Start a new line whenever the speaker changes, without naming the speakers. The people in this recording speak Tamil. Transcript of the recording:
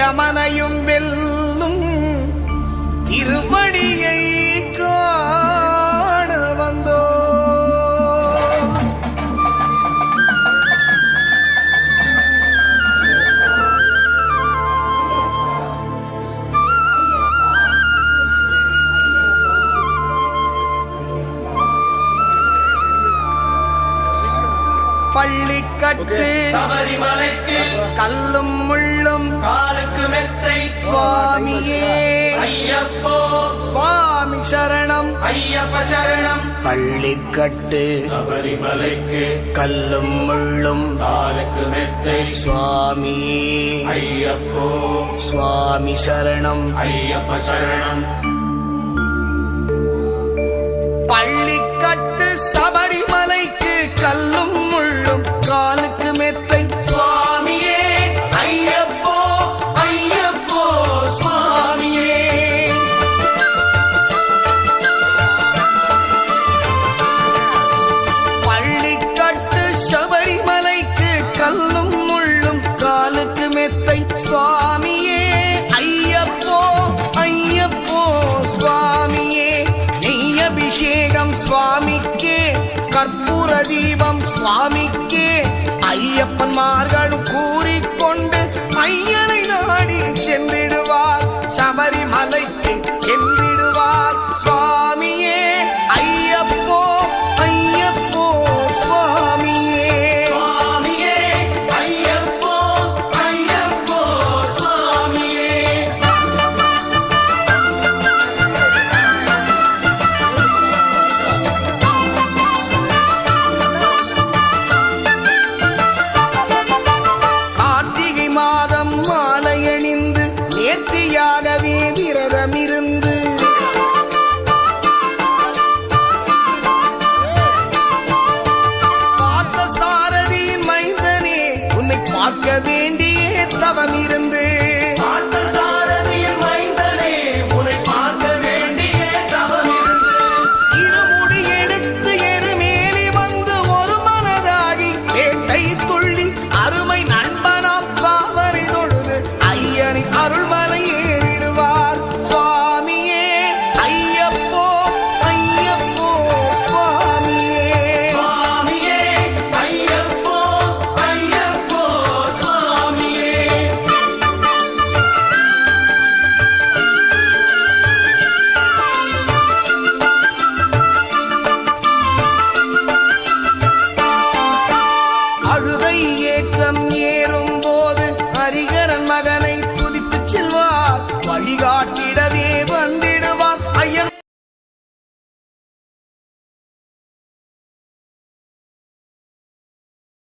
யமனையும் வெல்லும் திருவடியை காண வந்தோ. பள்ளிக்கட்டு
சபரிமலைக்கு
கல்லும் முள்ளும்
காலுக்கு மெத்தை
சுவாமியே
ஐயப்போ
சுவாமி சரணம்
ஐயப்ப சரணம்.
பள்ளிக்கட்டு
சபரிமலைக்கு
கல்லும் முள்ளும்
காலுக்கு மெத்தை
சுவாமியே
ஐயப்போ
சுவாமி சரணம்
ஐயப்ப சரணம்.
பள்ளிக்கட்டு சபரிமலைக்கு கல்லும் முள்ளும் காலுக்கு மெத்தை சுவாமியே ஐயப்போ ஐயப்போ சுவாமியே. பள்ளிக்கட்டு சபரிமலைக்கு கல்லும் முள்ளும் காலுக்கு மெத்தை சுவாமியே ஐயப்போ ஐயப்போ சுவாமியே. நெய் அபிஷேகம் சுவாமிக்கே கற்பூர தீபம் சுவாமிக்கே ஐயப்பன்மார்களும் கூறிக்கொண்டு ஐயனை நாடி சென்றிடுவார் சபரிமலைக்கு சென்றிடுவார் சுவாமியே ஐயப்போ ஐயப்போ சுவாமியே
சுவாமியே ஐயப்போ ஐயப்போ சுவாமியே.
கார்த்திகை மாதம் மாலையணிந்து நேர்த்தியாகவே விரதமிருந்து பார்த்த சாரதியின் மைந்தனே உன்னை பார்க்க வேண்டிய தவமிருந்து
பார்த்த